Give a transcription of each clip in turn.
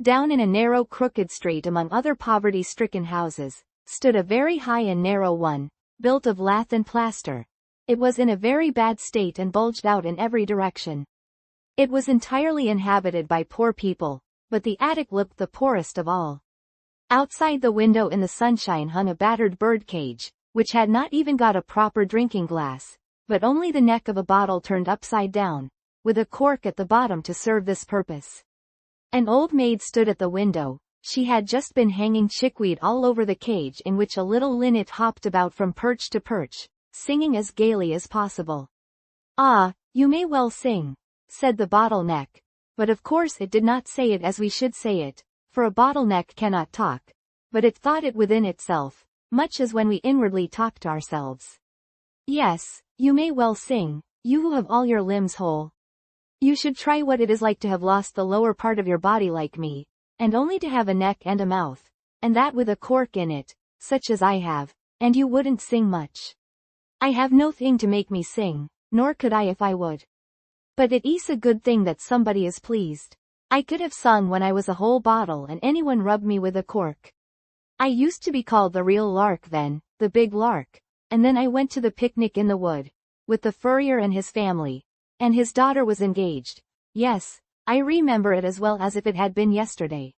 Down in a narrow crooked street among other poverty-stricken houses, stood a very high and narrow one, built of lath and plaster. It was in a very bad state and bulged out in every direction. It was entirely inhabited by poor people, but the attic looked the poorest of all. Outside the window in the sunshine hung a battered bird cage, which had not even got a proper drinking glass, but only the neck of a bottle turned upside down, with a cork at the bottom to serve this purpose. An old maid stood at the window. She had just been hanging chickweed all over the cage in which a little linnet hopped about from perch to perch, singing as gaily as possible. "Ah, you may well sing," said the bottleneck, but of course it did not say it as we should say it, for a bottleneck cannot talk, but it thought it within itself, much as when we inwardly talk to ourselves. "Yes, you may well sing, you who have all your limbs whole. You should try what it is like to have lost the lower part of your body like me, and only to have a neck and a mouth, and that with a cork in it, such as I have, and you wouldn't sing much. I have no thing to make me sing, nor could I if I would. But it is a good thing that somebody is pleased. I could have sung when I was a whole bottle and anyone rubbed me with a cork. I used to be called the real lark then, the big lark, and then I went to the picnic in the wood, with the furrier and his family, and his daughter was engaged. Yes, I remember it as well as if it had been yesterday.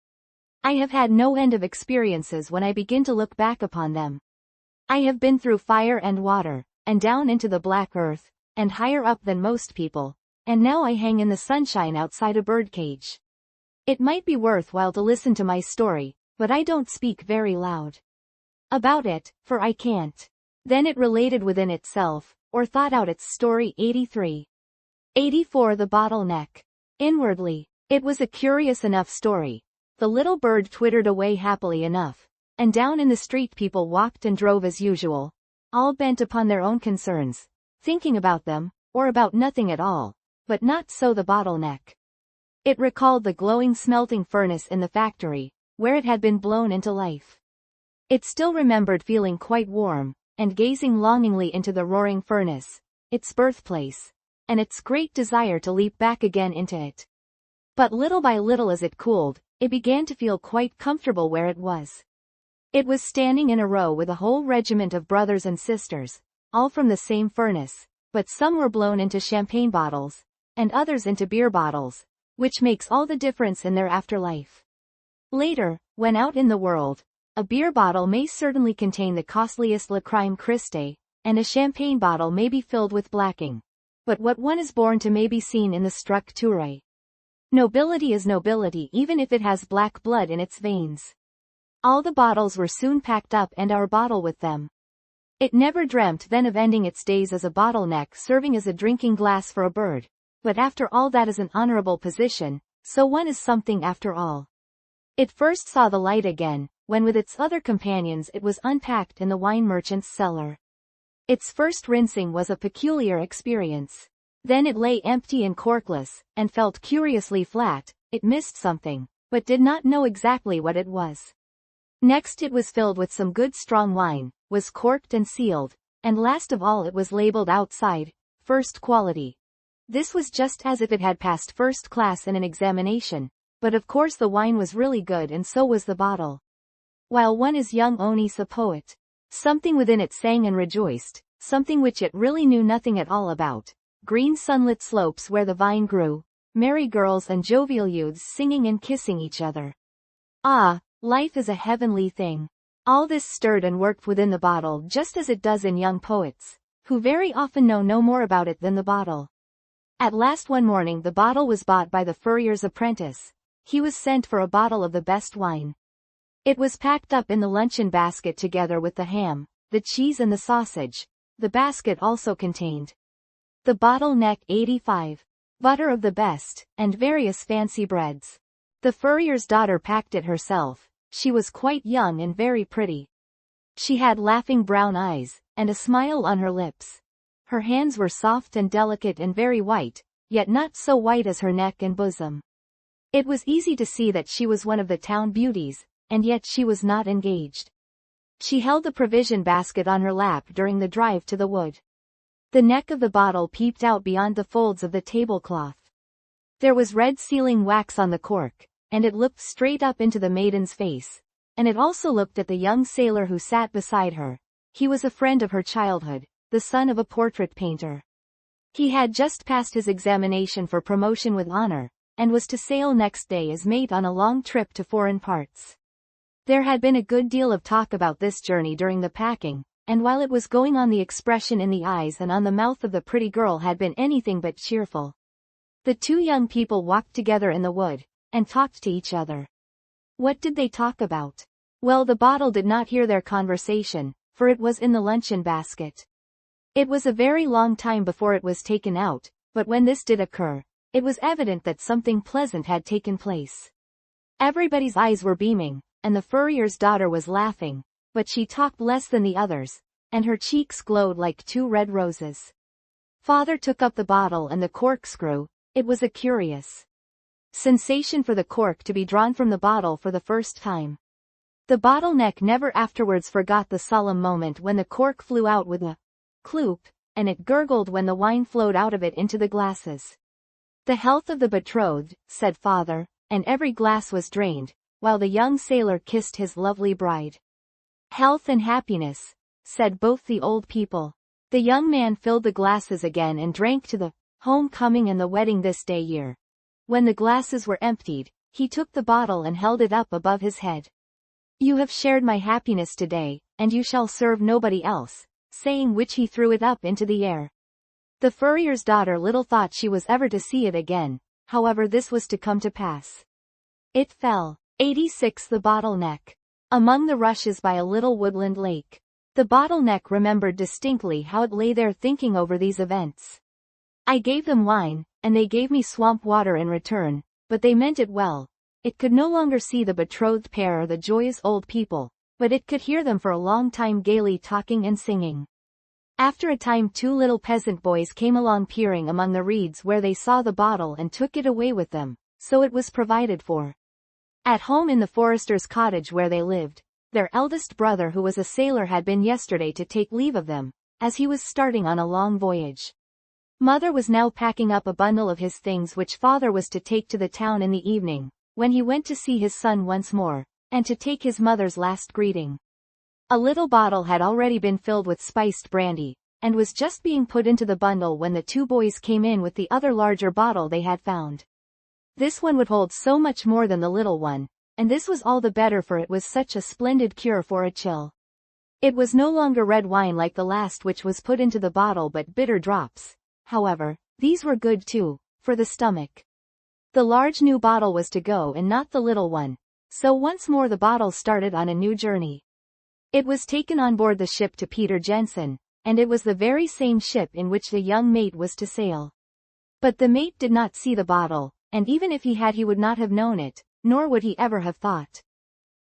I have had no end of experiences when I begin to look back upon them. I have been through fire and water, and down into the black earth, and higher up than most people, and now I hang in the sunshine outside a birdcage. It might be worthwhile to listen to my story, but I don't speak very loud about it, for I can't. Then it related within itself, or thought out its story. 83. 84. The bottleneck. Inwardly, it was a curious enough story. The little bird twittered away happily enough, and down in the street people walked and drove as usual, all bent upon their own concerns, thinking about them, or about nothing at all, but not so the bottleneck. It recalled the glowing smelting furnace in the factory, where it had been blown into life. It still remembered feeling quite warm, and gazing longingly into the roaring furnace, its birthplace, and its great desire to leap back again into it. But little by little as it cooled, it began to feel quite comfortable where it was. It was standing in a row with a whole regiment of brothers and sisters, all from the same furnace, but some were blown into champagne bottles, and others into beer bottles, which makes all the difference in their afterlife. Later, when out in the world, a beer bottle may certainly contain the costliest La Crème Christe, and a champagne bottle may be filled with blacking. But what one is born to may be seen in the structure. Nobility is nobility even if it has black blood in its veins. All the bottles were soon packed up and our bottle with them. It never dreamt then of ending its days as a bottleneck serving as a drinking glass for a bird, but after all that is an honorable position, so one is something after all. It first saw the light again, when with its other companions it was unpacked in the wine merchant's cellar. Its first rinsing was a peculiar experience. Then it lay empty and corkless, and felt curiously flat. It missed something, but did not know exactly what it was. Next it was filled with some good strong wine, was corked and sealed, and last of all it was labeled outside, first quality. This was just as if it had passed first class in an examination, but of course the wine was really good and so was the bottle. While one is young Onis a poet. Something within it sang and rejoiced, something which it really knew nothing at all about. Green sunlit slopes where the vine grew, merry girls and jovial youths singing and kissing each other. Ah, life is a heavenly thing. All this stirred and worked within the bottle just as it does in young poets, who very often know no more about it than the bottle. At last one morning the bottle was bought by the furrier's apprentice. He was sent for a bottle of the best wine. It was packed up in the luncheon basket together with the ham, the cheese and the sausage. The basket also contained the bottleneck. 85. Butter of the best, and various fancy breads. The furrier's daughter packed it herself. She was quite young and very pretty. She had laughing brown eyes, and a smile on her lips. Her hands were soft and delicate and very white, yet not so white as her neck and bosom. It was easy to see that she was one of the town beauties, and yet she was not engaged. She held the provision basket on her lap during the drive to the wood. The neck of the bottle peeped out beyond the folds of the tablecloth. There was red sealing wax on the cork, and it looked straight up into the maiden's face. And it also looked at the young sailor who sat beside her. He was a friend of her childhood, the son of a portrait painter. He had just passed his examination for promotion with honor, and was to sail next day as mate on a long trip to foreign parts. There had been a good deal of talk about this journey during the packing, and while it was going on, the expression in the eyes and on the mouth of the pretty girl had been anything but cheerful. The two young people walked together in the wood, and talked to each other. What did they talk about? Well, the bottle did not hear their conversation, for it was in the luncheon basket. It was a very long time before it was taken out, but when this did occur, it was evident that something pleasant had taken place. Everybody's eyes were beaming, and the furrier's daughter was laughing, but she talked less than the others, and her cheeks glowed like two red roses. Father took up the bottle and the corkscrew. It was a curious sensation for the cork to be drawn from the bottle for the first time. The bottleneck never afterwards forgot the solemn moment when the cork flew out with a cloop, and it gurgled when the wine flowed out of it into the glasses. "The health of the betrothed," said father, and every glass was drained, while the young sailor kissed his lovely bride. "Health and happiness," said both the old people. The young man filled the glasses again and drank to the homecoming and the wedding this day year. When the glasses were emptied, he took the bottle and held it up above his head. "You have shared my happiness today, and you shall serve nobody else," saying which he threw it up into the air. The furrier's daughter little thought she was ever to see it again, however this was to come to pass. It fell. 86. The bottleneck. Among the rushes by a little woodland lake. The bottleneck remembered distinctly how it lay there thinking over these events. "I gave them wine, and they gave me swamp water in return, but they meant it well." It could no longer see the betrothed pair or the joyous old people, but it could hear them for a long time gaily talking and singing. After a time 2 little peasant boys came along peering among the reeds where they saw the bottle and took it away with them, so it was provided for. At home in the forester's cottage where they lived, their eldest brother who was a sailor had been yesterday to take leave of them, as he was starting on a long voyage. Mother was now packing up a bundle of his things which father was to take to the town in the evening, when he went to see his son once more, and to take his mother's last greeting. A little bottle had already been filled with spiced brandy, and was just being put into the bundle when the 2 boys came in with the other larger bottle they had found. This one would hold so much more than the little one, and this was all the better for it was such a splendid cure for a chill. It was no longer red wine like the last which was put into the bottle but bitter drops. However, these were good too, for the stomach. The large new bottle was to go and not the little one, so once more the bottle started on a new journey. It was taken on board the ship to Peter Jensen, and it was the very same ship in which the young mate was to sail. But the mate did not see the bottle, and even if he had he would not have known it, nor would he ever have thought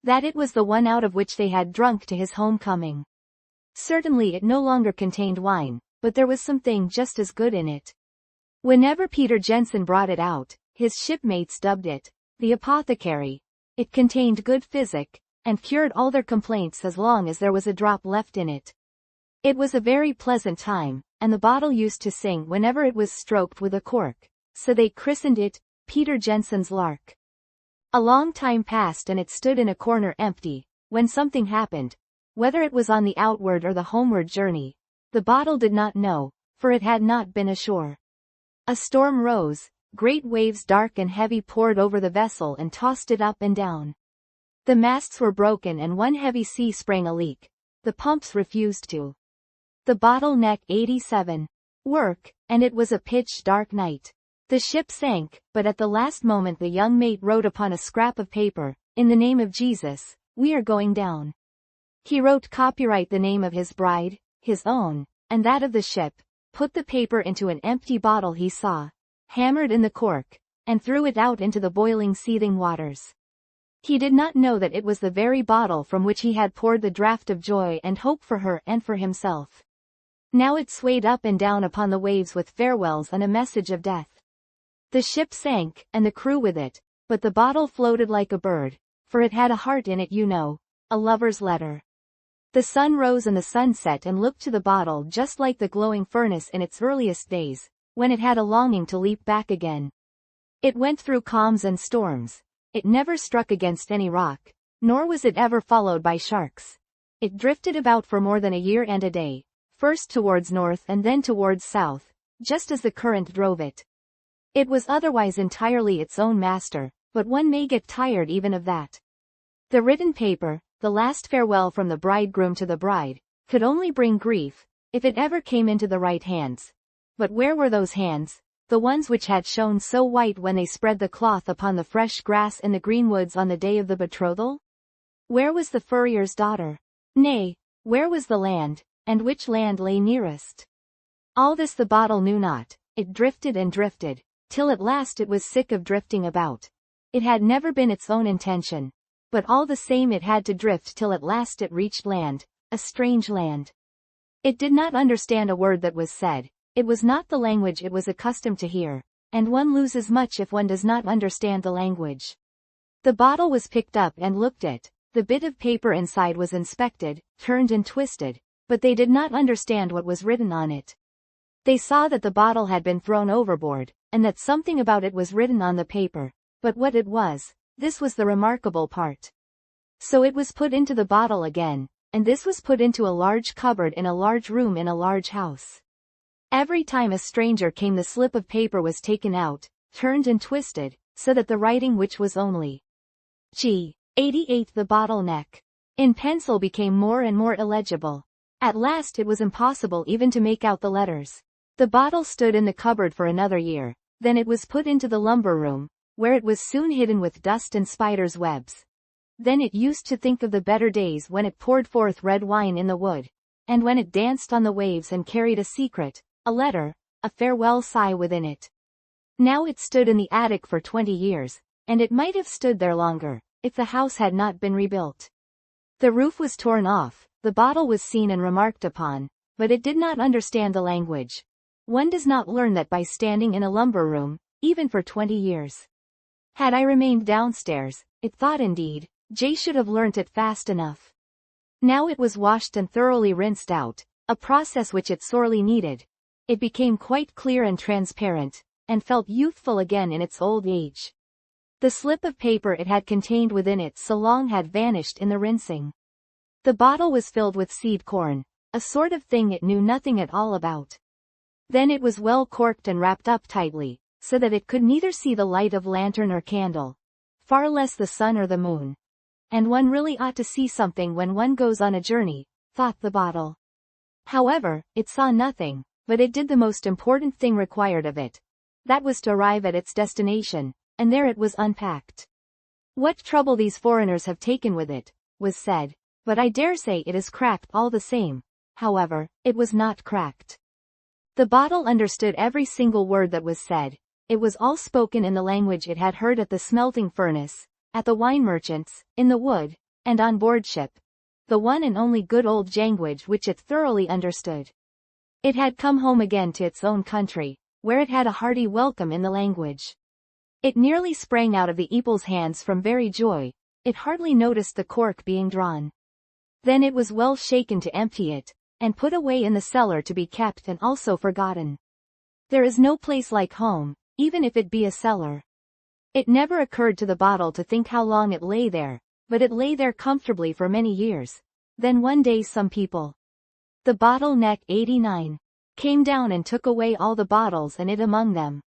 that it was the one out of which they had drunk to his homecoming. Certainly it no longer contained wine, but there was something just as good in it. Whenever Peter Jensen brought it out, his shipmates dubbed it the apothecary. It contained good physic, and cured all their complaints as long as there was a drop left in it. It was a very pleasant time, and the bottle used to sing whenever it was stroked with a cork, so they christened it Peter Jensen's Lark. A long time passed and it stood in a corner empty, when something happened. Whether it was on the outward or the homeward journey, the bottle did not know, for it had not been ashore. A storm rose, great waves dark and heavy poured over the vessel and tossed it up and down. The masts were broken and one heavy sea sprang a leak. The pumps refused to the bottleneck 87 work, and it was a pitch-dark night. The ship sank, but at the last moment the young mate wrote upon a scrap of paper, "In the name of Jesus, we are going down." He wrote copyright the name of his bride, his own, and that of the ship, put the paper into an empty bottle he saw, hammered in the cork, and threw it out into the boiling seething waters. He did not know that it was the very bottle from which he had poured the draught of joy and hope for her and for himself. Now it swayed up and down upon the waves with farewells and a message of death. The ship sank, and the crew with it, but the bottle floated like a bird, for it had a heart in it, you know, a lover's letter. The sun rose and the sun set and looked to the bottle just like the glowing furnace in its earliest days, when it had a longing to leap back again. It went through calms and storms, It never struck against any rock, nor was it ever followed by sharks. It drifted about for more than a year and a day, first towards north and then towards south, just as the current drove it. It was otherwise entirely its own master, but one may get tired even of that. The written paper, the last farewell from the bridegroom to the bride, could only bring grief, if it ever came into the right hands. But where were those hands, the ones which had shone so white when they spread the cloth upon the fresh grass in the green woods on the day of the betrothal? Where was the furrier's daughter? Nay, where was the land, and which land lay nearest? All this the bottle knew not. It drifted and drifted, till at last it was sick of drifting about. It had never been its own intention, but all the same it had to drift till at last it reached land, a strange land. It did not understand a word that was said. It was not the language it was accustomed to hear, and one loses much if one does not understand the language. The bottle was picked up and looked at, the bit of paper inside was inspected, turned and twisted, but they did not understand what was written on it. They saw that the bottle had been thrown overboard, and that something about it was written on the paper, but what it was, this was the remarkable part. So it was put into the bottle again, and this was put into a large cupboard in a large room in a large house. Every time a stranger came the slip of paper was taken out, turned and twisted, so that the writing which was only G. 88 the bottleneck in pencil became more and more illegible. At last it was impossible even to make out the letters. The bottle stood in the cupboard for another year, then it was put into the lumber room, where it was soon hidden with dust and spiders' webs. Then it used to think of the better days when it poured forth red wine in the wood, and when it danced on the waves and carried a secret, a letter, a farewell sigh within it. Now it stood in the attic for 20 years, and it might have stood there longer, if the house had not been rebuilt. The roof was torn off, the bottle was seen and remarked upon, but it did not understand the language. One does not learn that by standing in a lumber room, even for 20 years. Had I remained downstairs, it thought indeed, Jay should have learnt it fast enough. Now it was washed and thoroughly rinsed out, a process which it sorely needed. It became quite clear and transparent, and felt youthful again in its old age. The slip of paper it had contained within it so long had vanished in the rinsing. The bottle was filled with seed corn, a sort of thing it knew nothing at all about. Then it was well corked and wrapped up tightly, so that it could neither see the light of lantern or candle, far less the sun or the moon. And one really ought to see something when one goes on a journey, thought the bottle. However, it saw nothing, but it did the most important thing required of it. That was to arrive at its destination, and there it was unpacked. What trouble these foreigners have taken with it, was said, but I dare say it is cracked all the same. However, it was not cracked. The bottle understood every single word that was said. It was all spoken in the language it had heard at the smelting furnace, at the wine merchant's, in the wood, and on board ship. The one and only good old language which it thoroughly understood. It had come home again to its own country, where it had a hearty welcome in the language. It nearly sprang out of the eeple's hands from very joy. It hardly noticed the cork being drawn. Then it was well shaken to empty it, and put away in the cellar to be kept and also forgotten. There is no place like home, even if it be a cellar. It never occurred to the bottle to think how long it lay there, but it lay there comfortably for many years. Then one day some people, the bottleneck 89, came down and took away all the bottles and it among them.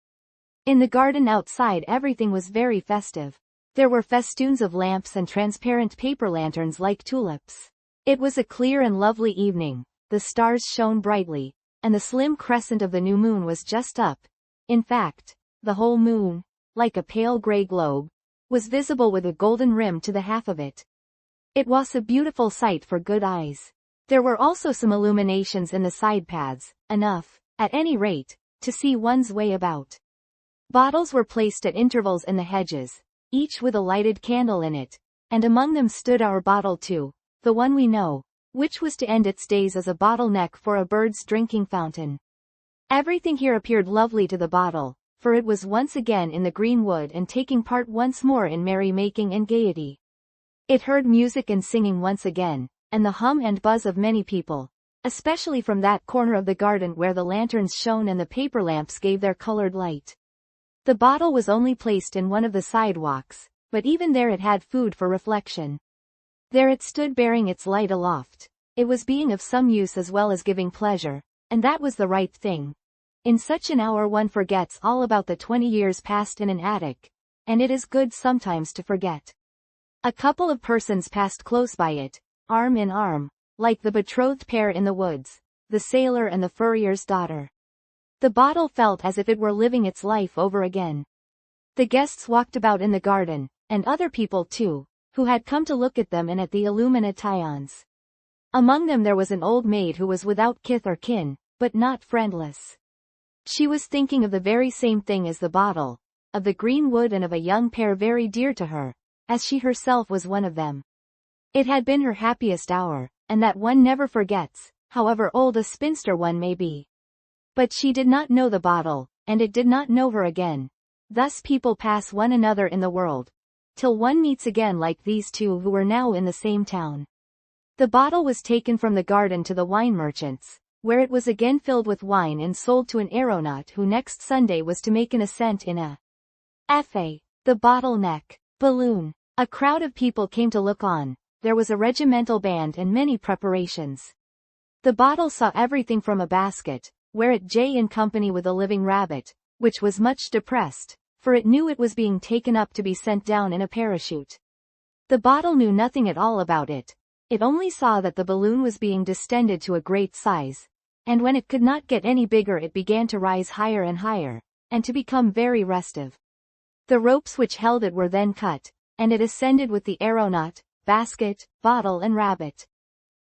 In the garden outside everything was very festive. There were festoons of lamps and transparent paper lanterns like tulips. It was a clear and lovely evening, the stars shone brightly, and the slim crescent of the new moon was just up. In fact, the whole moon, like a pale grey globe, was visible with a golden rim to the half of it. It was a beautiful sight for good eyes. There were also some illuminations in the side paths, enough, at any rate, to see one's way about. Bottles were placed at intervals in the hedges, each with a lighted candle in it, and among them stood our bottle too, the one we know, which was to end its days as a bottleneck for a bird's drinking fountain. Everything here appeared lovely to the bottle, for it was once again in the green wood and taking part once more in merry-making and gaiety. It heard music and singing once again, and the hum and buzz of many people, especially from that corner of the garden where the lanterns shone and the paper lamps gave their colored light. The bottle was only placed in one of the sidewalks, but even there it had food for reflection. There it stood bearing its light aloft. It was being of some use as well as giving pleasure, and that was the right thing. In such an hour one forgets all about the 20 years passed in an attic, and it is good sometimes to forget. A couple of persons passed close by it, arm in arm, like the betrothed pair in the woods, the sailor and the furrier's daughter. The bottle felt as if it were living its life over again. The guests walked about in the garden, and other people too, who had come to look at them and at the illuminations. Among them there was an old maid who was without kith or kin, but not friendless. She was thinking of the very same thing as the bottle, of the green wood and of a young pair very dear to her, as she herself was one of them. It had been her happiest hour, and that one never forgets, however old a spinster one may be. But she did not know the bottle, and it did not know her again. Thus people pass one another in the world, till one meets again like these two who were now in the same town. The bottle was taken from the garden to the wine merchant's, where it was again filled with wine and sold to an aeronaut who next Sunday was to make an ascent in a F.A. the bottle-neck balloon. A crowd of people came to look on. There was a regimental band and many preparations. The bottle saw everything from a basket, where it J in company with a living rabbit, which was much depressed, for it knew it was being taken up to be sent down in a parachute. The bottle knew nothing at all about it. It only saw that the balloon was being distended to a great size, and when it could not get any bigger it began to rise higher and higher, and to become very restive. The ropes which held it were then cut, and it ascended with the aeronaut, basket, bottle and rabbit.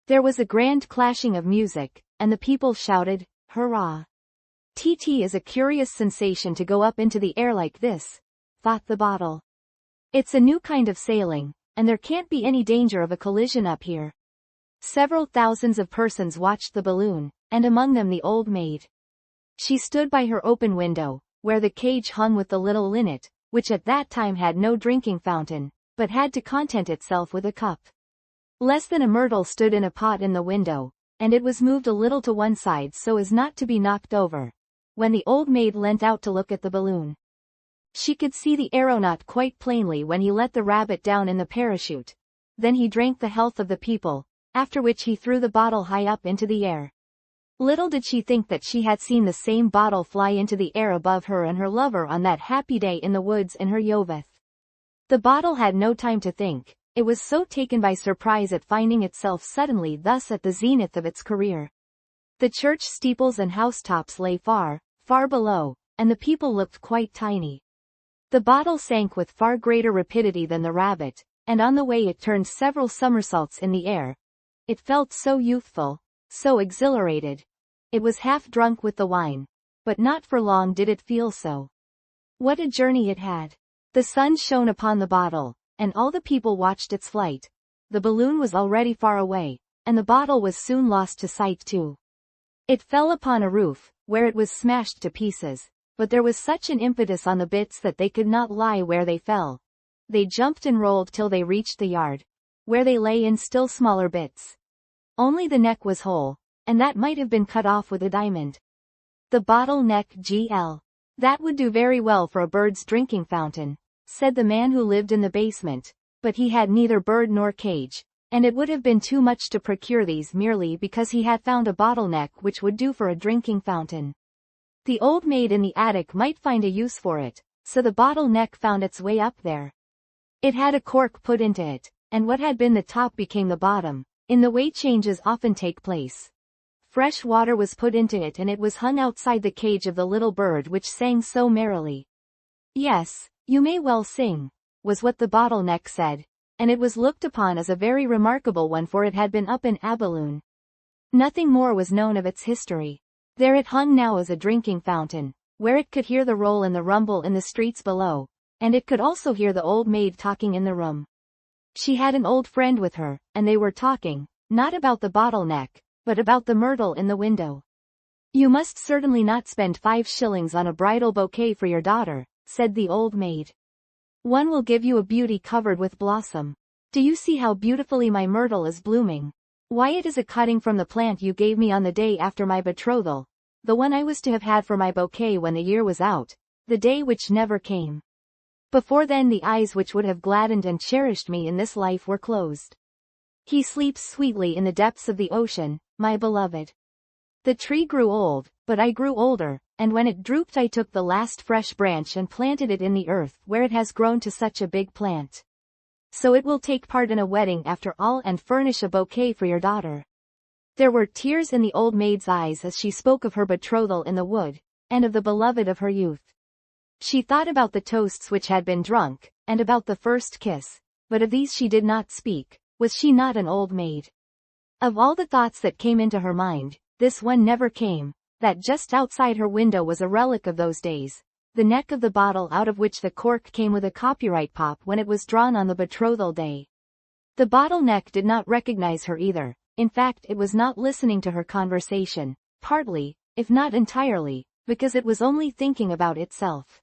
There was a grand clashing of music, and the people shouted, "Hurrah!" "TT is a curious sensation to go up into the air like this," thought the bottle. "It's a new kind of sailing, and there can't be any danger of a collision up here." Several thousands of persons watched the balloon, and among them the old maid. She stood by her open window, where the cage hung with the little linnet, which at that time had no drinking fountain, but had to content itself with a cup. Less than a myrtle stood in a pot in the window, and it was moved a little to one side so as not to be knocked over, when the old maid leant out to look at the balloon. She could see the aeronaut quite plainly when he let the rabbit down in the parachute. Then he drank the health of the people, after which he threw the bottle high up into the air. Little did she think that she had seen the same bottle fly into the air above her and her lover on that happy day in the woods in her Yoveth. The bottle had no time to think, it was so taken by surprise at finding itself suddenly thus at the zenith of its career. The church steeples and housetops lay far, far below, and the people looked quite tiny. The bottle sank with far greater rapidity than the rabbit, and on the way it turned several somersaults in the air. It felt so youthful, so exhilarated. It was half drunk with the wine, but not for long did it feel so. What a journey it had! The sun shone upon the bottle, and all the people watched its flight. The balloon was already far away, and the bottle was soon lost to sight too. It fell upon a roof, where it was smashed to pieces, but there was such an impetus on the bits that they could not lie where they fell. They jumped and rolled till they reached the yard, where they lay in still smaller bits. Only the neck was whole, and that might have been cut off with a diamond. The bottle neck GL. "That would do very well for a bird's drinking fountain," said the man who lived in the basement, but he had neither bird nor cage, and it would have been too much to procure these merely because he had found a bottle neck which would do for a drinking fountain. The old maid in the attic might find a use for it, so the bottle neck found its way up there. It had a cork put into it, and what had been the top became the bottom, in the way changes often take place. Fresh water was put into it and it was hung outside the cage of the little bird which sang so merrily. "Yes, you may well sing," was what the bottle neck said, and it was looked upon as a very remarkable one for it had been up in Abalone. Nothing more was known of its history. There it hung now as a drinking fountain, where it could hear the roll and the rumble in the streets below, and it could also hear the old maid talking in the room. She had an old friend with her, and they were talking, not about the bottle neck, but about the myrtle in the window. "You must certainly not spend 5 shillings on a bridal bouquet for your daughter," said the old maid. "One will give you a beauty covered with blossom. Do you see how beautifully my myrtle is blooming? Why, it is a cutting from the plant you gave me on the day after my betrothal, the one I was to have had for my bouquet when the year was out, the day which never came." Before then the eyes which would have gladdened and cherished me in this life were closed. He sleeps sweetly in the depths of the ocean, my beloved. The tree grew old, but I grew older, and when it drooped I took the last fresh branch and planted it in the earth where it has grown to such a big plant. So it will take part in a wedding after all and furnish a bouquet for your daughter. There were tears in the old maid's eyes as she spoke of her betrothal in the wood, and of the beloved of her youth. She thought about the toasts which had been drunk, and about the first kiss, but of these she did not speak. Was she not an old maid? Of all the thoughts that came into her mind, this one never came, that just outside her window was a relic of those days, the neck of the bottle out of which the cork came with a copyright pop when it was drawn on the betrothal day. The bottle neck did not recognize her either, in fact it was not listening to her conversation, partly, if not entirely, because it was only thinking about itself.